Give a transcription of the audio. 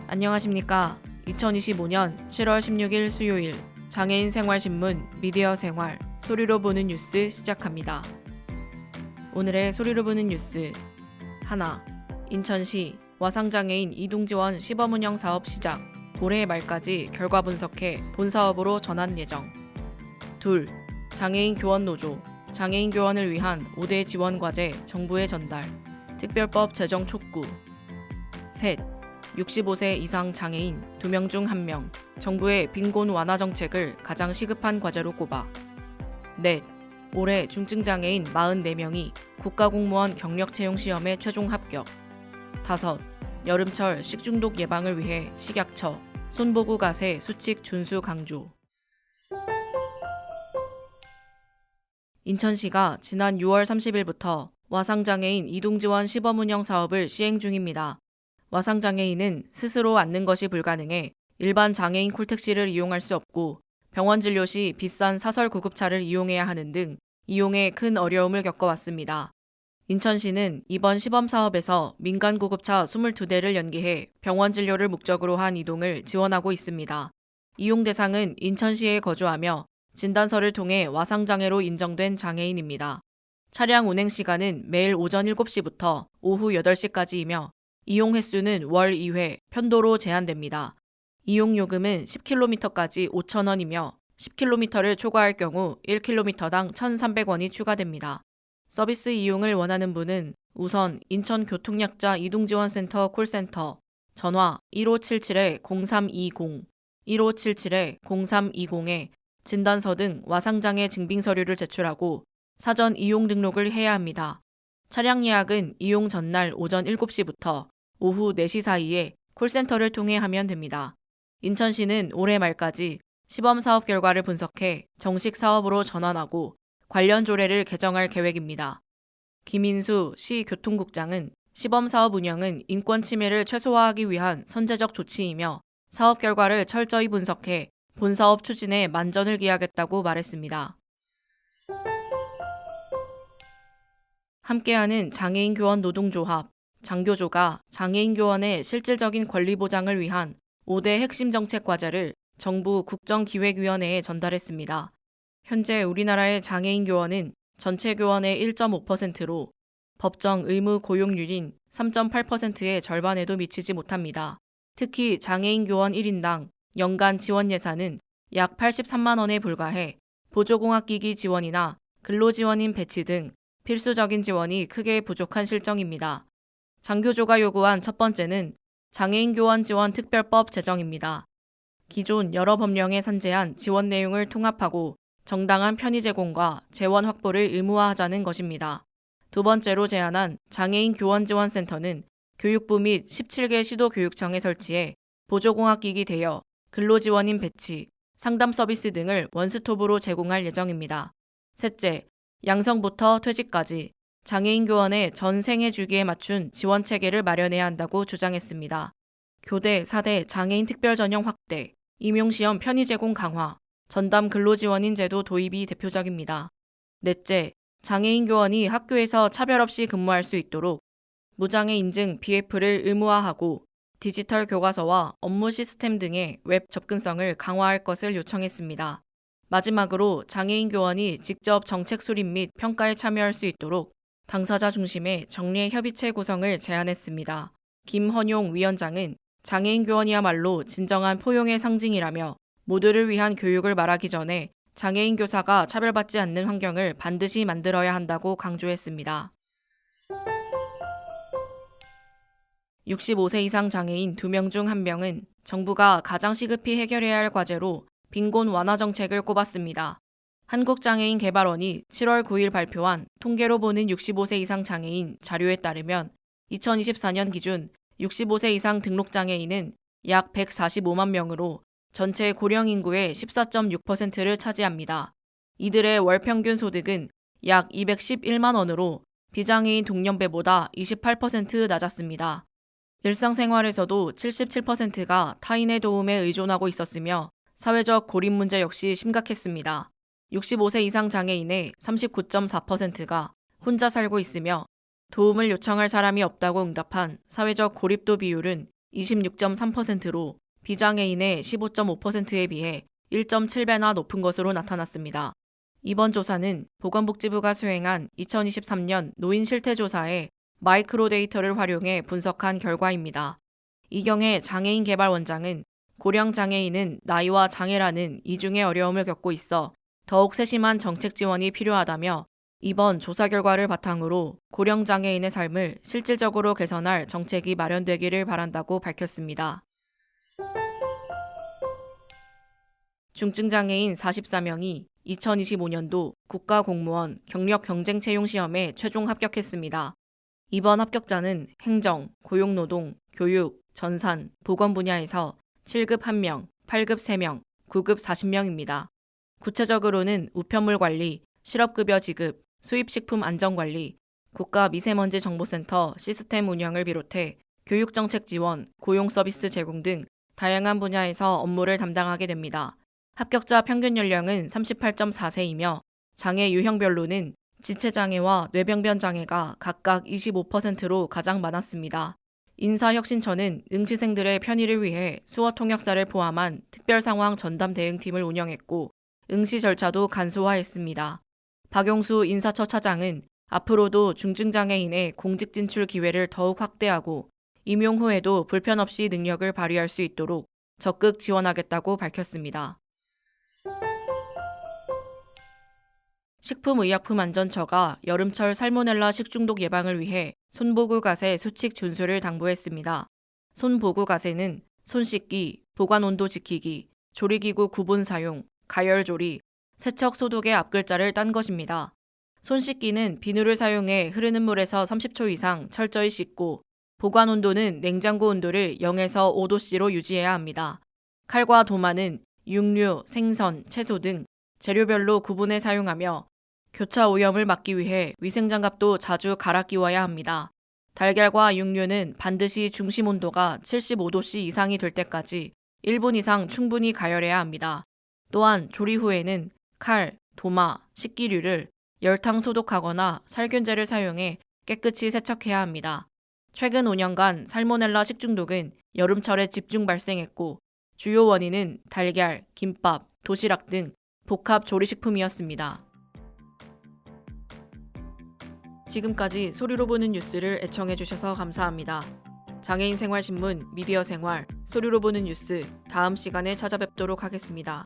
안녕하십니까. 2025년 7월 16일 수요일 장애인 생활신문 미디어 생활 소리로 보는 뉴스 시작합니다. 오늘의 소리로 보는 뉴스 하나, 인천시 와상장애인 이동지원 시범운영 사업 시작, 올해 말까지 결과 분석해 본사업으로 전환 예정. 둘, 장애인 교원 노조, 장애인 교원을 위한 5대 지원 과제 정부에 전달, 특별법 제정 촉구. 셋, 65세 이상 장애인 2명 중 1명, 정부의 빈곤 완화 정책을 가장 시급한 과제로 꼽아. 넷, 올해 중증장애인 44명이 국가공무원 경력채용시험에 최종 합격. 다섯, 여름철 식중독 예방을 위해 식약처, 손보구 가세 수칙 준수 강조. 인천시가 지난 6월 30일부터 와상장애인 이동지원 시범운영 사업을 시행 중입니다. 와상장애인은 스스로 앉는 것이 불가능해 일반 장애인 콜택시를 이용할 수 없고 병원 진료 시 비싼 사설 구급차를 이용해야 하는 등 이용에 큰 어려움을 겪어왔습니다. 인천시는 이번 시범 사업에서 민간 구급차 22대를 연계해 병원 진료를 목적으로 한 이동을 지원하고 있습니다. 이용 대상은 인천시에 거주하며 진단서를 통해 와상장애로 인정된 장애인입니다. 차량 운행 시간은 매일 오전 7시부터 오후 8시까지이며 이용 횟수는 월 2회, 편도로 제한됩니다. 이용 요금은 10km까지 5,000원이며 10km를 초과할 경우 1km당 1,300원이 추가됩니다. 서비스 이용을 원하는 분은 우선 인천교통약자 이동지원센터 콜센터 전화 1577-0320, 1577-0320에 진단서 등 와상장애 증빙 서류를 제출하고 사전 이용 등록을 해야 합니다. 차량 예약은 이용 전날 오전 7시부터 오후 4시 사이에 콜센터를 통해 하면 됩니다. 인천시는 올해 말까지 시범 사업 결과를 분석해 정식 사업으로 전환하고 관련 조례를 개정할 계획입니다. 김인수 시 교통국장은 시범 사업 운영은 인권 침해를 최소화하기 위한 선제적 조치이며 사업 결과를 철저히 분석해 본사업 추진에 만전을 기하겠다고 말했습니다. 함께하는 장애인 교원 노동조합 장교조가 장애인 교원의 실질적인 권리 보장을 위한 5대 핵심 정책 과제를 정부 국정기획위원회에 전달했습니다. 현재 우리나라의 장애인 교원은 전체 교원의 1.5%로 법정 의무 고용률인 3.8%의 절반에도 미치지 못합니다. 특히 장애인 교원 1인당 연간 지원 예산은 약 83만 원에 불과해 보조공학기기 지원이나 근로지원인 배치 등 필수적인 지원이 크게 부족한 실정입니다. 장교조가 요구한 첫 번째는 장애인 교원 지원 특별법 제정입니다. 기존 여러 법령에 산재한 지원 내용을 통합하고 정당한 편의 제공과 재원 확보를 의무화하자는 것입니다. 두 번째로 제안한 장애인 교원 지원센터는 교육부 및 17개 시도교육청에 설치해 보조공학기기 대여, 근로지원인 배치, 상담 서비스 등을 원스톱으로 제공할 예정입니다. 셋째, 양성부터 퇴직까지 장애인 교원의 전 생애 주기에 맞춘 지원 체계를 마련해야 한다고 주장했습니다. 교대 4대 장애인 특별 전형 확대, 임용시험 편의 제공 강화, 전담 근로지원인 제도 도입이 대표적입니다. 넷째, 장애인 교원이 학교에서 차별 없이 근무할 수 있도록 무장애 인증 BF를 의무화하고 디지털 교과서와 업무 시스템 등의 웹 접근성을 강화할 것을 요청했습니다. 마지막으로 장애인 교원이 직접 정책 수립 및 평가에 참여할 수 있도록 당사자 중심의 정례 협의체 구성을 제안했습니다. 김헌용 위원장은 장애인 교원이야말로 진정한 포용의 상징이라며 모두를 위한 교육을 말하기 전에 장애인 교사가 차별받지 않는 환경을 반드시 만들어야 한다고 강조했습니다. 65세 이상 장애인 2명 중 1명은 정부가 가장 시급히 해결해야 할 과제로 빈곤 완화 정책을 꼽았습니다. 한국장애인개발원이 7월 9일 발표한 통계로 보는 65세 이상 장애인 자료에 따르면 2024년 기준 65세 이상 등록장애인은 약 145만 명으로 전체 고령 인구의 14.6%를 차지합니다. 이들의 월 평균 소득은 약 211만 원으로 비장애인 동년배보다 28% 낮았습니다. 일상생활에서도 77%가 타인의 도움에 의존하고 있었으며 사회적 고립 문제 역시 심각했습니다. 65세 이상 장애인의 39.4%가 혼자 살고 있으며 도움을 요청할 사람이 없다고 응답한 사회적 고립도 비율은 26.3%로 비장애인의 15.5%에 비해 1.7배나 높은 것으로 나타났습니다. 이번 조사는 보건복지부가 수행한 2023년 노인 실태조사에 마이크로 데이터를 활용해 분석한 결과입니다. 이경혜 장애인 개발 원장은 고령 장애인은 나이와 장애라는 이중의 어려움을 겪고 있어 더욱 세심한 정책 지원이 필요하다며 이번 조사 결과를 바탕으로 고령 장애인의 삶을 실질적으로 개선할 정책이 마련되기를 바란다고 밝혔습니다. 중증장애인 44명이 2025년도 국가공무원 경력경쟁채용시험에 최종 합격했습니다. 이번 합격자는 행정, 고용노동, 교육, 전산, 보건 분야에서 7급 1명, 8급 3명, 9급 40명입니다. 구체적으로는 우편물 관리, 실업급여 지급, 수입식품 안전관리, 국가미세먼지정보센터 시스템 운영을 비롯해 교육정책 지원, 고용서비스 제공 등 다양한 분야에서 업무를 담당하게 됩니다. 합격자 평균 연령은 38.4세이며 장애 유형별로는 지체장애와 뇌병변 장애가 각각 25%로 가장 많았습니다. 인사혁신처는 응시생들의 편의를 위해 수어 통역사를 포함한 특별상황 전담 대응팀을 운영했고 응시 절차도 간소화했습니다. 박용수 인사처 차장은 앞으로도 중증장애인의 공직 진출 기회를 더욱 확대하고 임용 후에도 불편 없이 능력을 발휘할 수 있도록 적극 지원하겠다고 밝혔습니다. 식품의약품안전처가 여름철 살모넬라 식중독 예방을 위해 손보구가세 수칙 준수를 당부했습니다. 손보구가세는 손 씻기, 보관 온도 지키기, 조리기구 구분 사용, 가열조리, 세척 소독의 앞글자를 딴 것입니다. 손 씻기는 비누를 사용해 흐르는 물에서 30초 이상 철저히 씻고 보관 온도는 냉장고 온도를 0에서 5도씨로 유지해야 합니다. 칼과 도마는 육류, 생선, 채소 등 재료별로 구분해 사용하며 교차 오염을 막기 위해 위생장갑도 자주 갈아 끼워야 합니다. 달걀과 육류는 반드시 중심 온도가 75도씨 이상이 될 때까지 1분 이상 충분히 가열해야 합니다. 또한 조리 후에는 칼, 도마, 식기류를 열탕 소독하거나 살균제를 사용해 깨끗이 세척해야 합니다. 최근 5년간 살모넬라 식중독은 여름철에 집중 발생했고 주요 원인은 달걀, 김밥, 도시락 등 복합 조리식품이었습니다. 지금까지 소리로 보는 뉴스를 애청해주셔서 감사합니다. 장애인생활신문, 미디어생활, 소리로 보는 뉴스 다음 시간에 찾아뵙도록 하겠습니다.